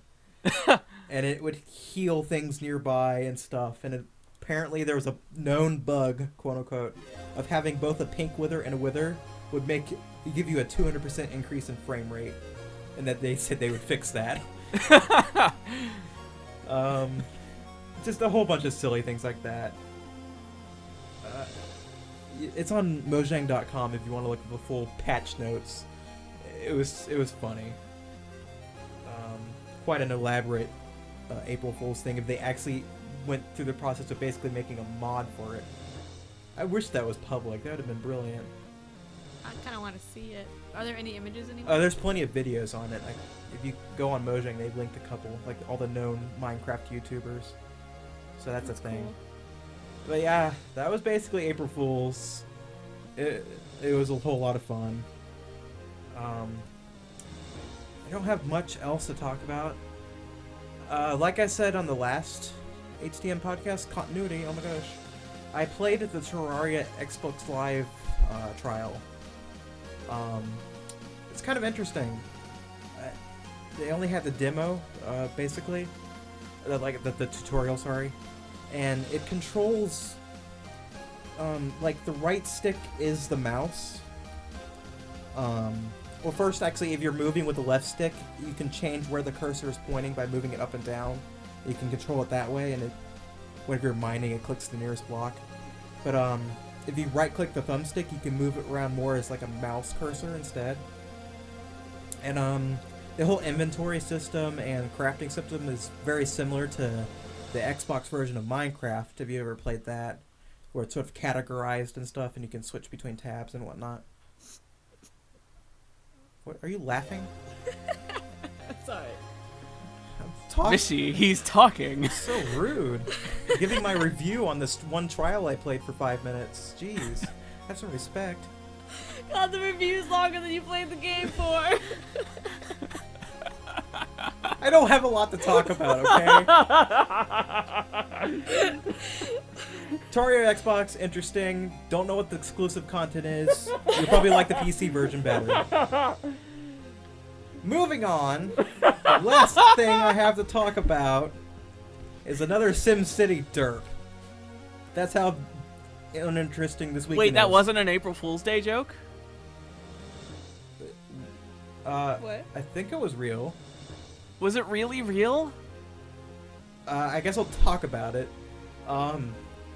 And it would heal things nearby and stuff. And apparently there was a known bug, quote-unquote, of having both a pink wither and a wither would give you a 200% increase in frame rate. and that they said they would fix that. Just a whole bunch of silly things like that. It's on Mojang.com if you want to look at the full patch notes. It was funny. Quite an elaborate April Fool's thing if they actually went through the process of basically making a mod for it. I wish that was public. That would have been brilliant. I kind of want to see it. Are there any images anymore? There's plenty of videos on it. Like, if you go on Mojang, they've linked a couple, like all the known Minecraft YouTubers. So that's a thing. Cool. But yeah, that was basically April Fool's. It was a whole lot of fun. I don't have much else to talk about. Like I said on the last HTM podcast, continuity, oh my gosh. I played the Terraria Xbox Live trial. It's kind of interesting. They only had the demo, basically. The tutorial, sorry. And it controls, like, the right stick is the mouse. Well, first, actually, if you're moving with the left stick, you can change where the cursor is pointing by moving it up and down. You can control it that way, and whenever you're mining, it clicks the nearest block. But if you right-click the thumbstick, you can move it around more as like a mouse cursor instead. And the whole inventory system and crafting system is very similar to the Xbox version of Minecraft. Have you ever played that? Where it's sort of categorized and stuff, and you can switch between tabs and whatnot. What, are you laughing? Sorry. I'm talking. Missy, he's talking. So rude. Giving my review on this one trial I played for 5 minutes. Jeez. Have some respect. God, the review's longer than you played the game for. I don't have a lot to talk about, okay? Terraria Xbox, interesting. Don't know what the exclusive content is. You'll probably like the PC version better. Moving on. The last thing I have to talk about is another SimCity derp. That's how uninteresting this weekend is. Wait, that wasn't an April Fool's Day joke? What? I think it was real. Was it really real? I guess I'll talk about it.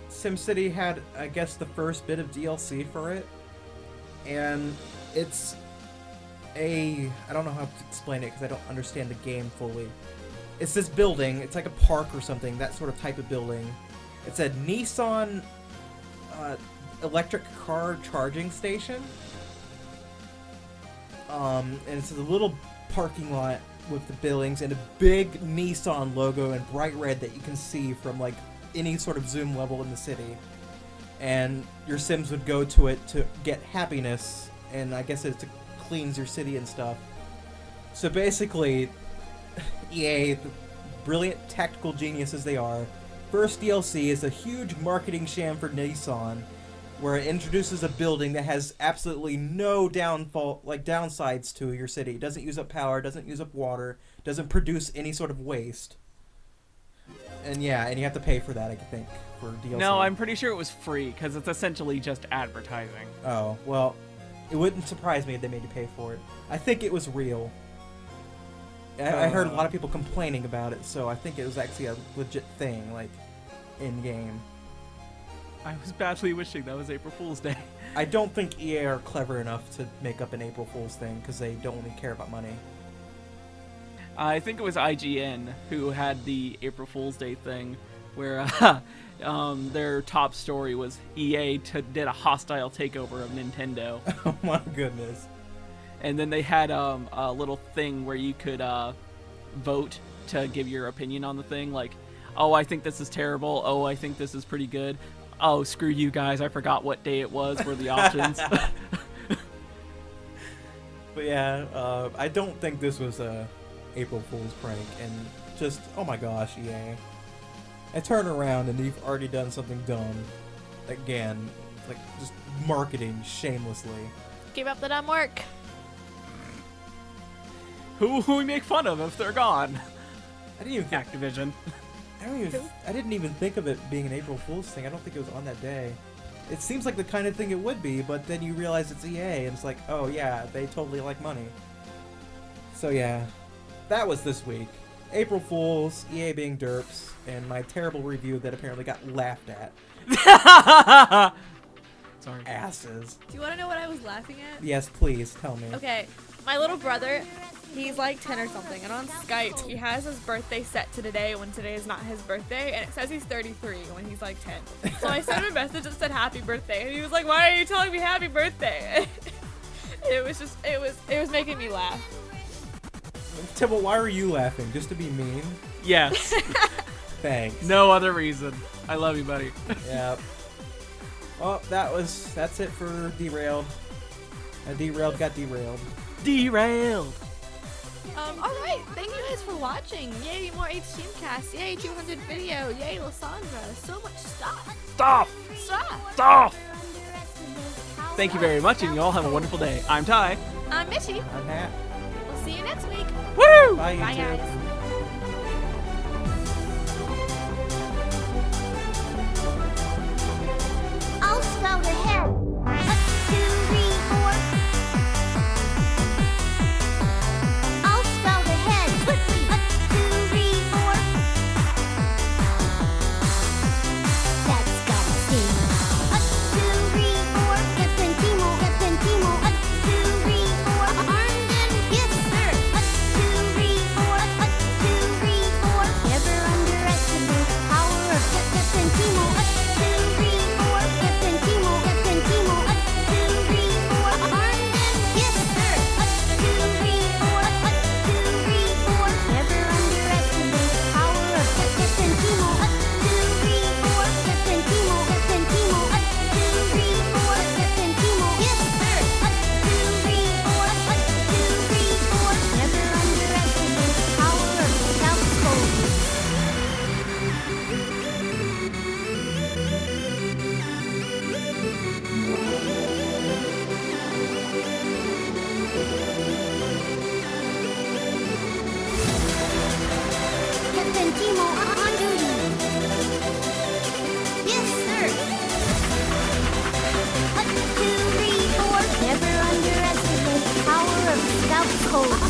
SimCity had, I guess, the first bit of DLC for it. And it's I don't know how to explain it because I don't understand the game fully. It's this building, it's like a park or something, that sort of type of building. It's a Nissan electric car charging station. And it's a little parking lot with the buildings and a big Nissan logo in bright red that you can see from like any sort of zoom level in the city. And your Sims would go to it to get happiness, and I guess it cleans your city and stuff. So basically, EA, the brilliant tactical geniuses they are, first DLC is a huge marketing sham for Nissan, where it introduces a building that has absolutely no downsides to your city. It doesn't use up power, doesn't use up water, doesn't produce any sort of waste. And yeah, and you have to pay for that, I think, for DLC. No, I'm pretty sure it was free, because it's essentially just advertising. Oh, well, it wouldn't surprise me if they made you pay for it. I think it was real. I heard a lot of people complaining about it, so I think it was actually a legit thing, like, in-game. I was badly wishing that was April Fool's Day. I don't think EA are clever enough to make up an April Fool's thing, because they don't really care about money. I think it was IGN who had the April Fool's Day thing, where their top story was EA did a hostile takeover of Nintendo. Oh my goodness. And then they had a little thing where you could vote to give your opinion on the thing, like, oh, I think this is terrible, oh, I think this is pretty good, oh, screw you guys, I forgot what day it was, were the options. But yeah, I don't think this was a April Fool's prank, and just, oh my gosh, EA. I turn around and you've already done something dumb. Again, like, just marketing shamelessly. Give up the dumb work. Who we make fun of if they're gone? I didn't even think, Activision. I didn't even think of it being an April Fool's thing. I don't think it was on that day. It seems like the kind of thing it would be, but then you realize it's EA, and it's like, oh yeah, they totally like money. So yeah, that was this week. April Fools, EA being derps, and my terrible review that apparently got laughed at. Sorry. Asses. Do you want to know what I was laughing at? Yes, please, tell me. Okay, my little brother, he's like 10 or something, and on Skype, he has his birthday set to today when today is not his birthday, and it says he's 33 when he's like 10. So I sent him a message that said happy birthday, and he was like, why are you telling me happy birthday? It was making me laugh. Tibble, why are you laughing? Just to be mean? Yes. Thanks. No other reason. I love you, buddy. Yep. Well, that's it for Derailed. Derailed got derailed. Derailed. Alright, thank you guys for watching. Yay, more HTMcast. Yay, 200 video. Yay, Lysandra. So much stuff. Stuff. Thank you very much, and you all have a wonderful day. I'm Ty. I'm Mitchie. I'm Hat. We'll see you next week. Woo! Bye, Bye, YouTube. guys. I'll spell the head. 1, 2, 3, 4. I'll spell the head quickly. 1, 2, 3, 4. That's gotta sting. 1, 2, 3, 4. Captain Timo. 1, 2, 3, 4. Armed and yes, sir. 1, 2, 3, 4. 1, 2, 3, 4. Never underestimate the power of Captain Timo. 1, 2, 3, 4. Captain Timo. 1, 2, 3, 4. Armed and yes, sir. 1, 2, 3, 4. 1, 2, 3, 4. Never underestimate the power of Captain Timo. 1, 2, 3, 4. Captain Timo. 1, 2, 3, 4. Captain Timo. Yes, sir. 1, 2, 3, 4. 1, 2, 3, 4. Never underestimate the power of Scout's Code. Captain Timo on duty. Yes, sir. 1, 2, 3, 4. Never underestimate the power of Scout's Code.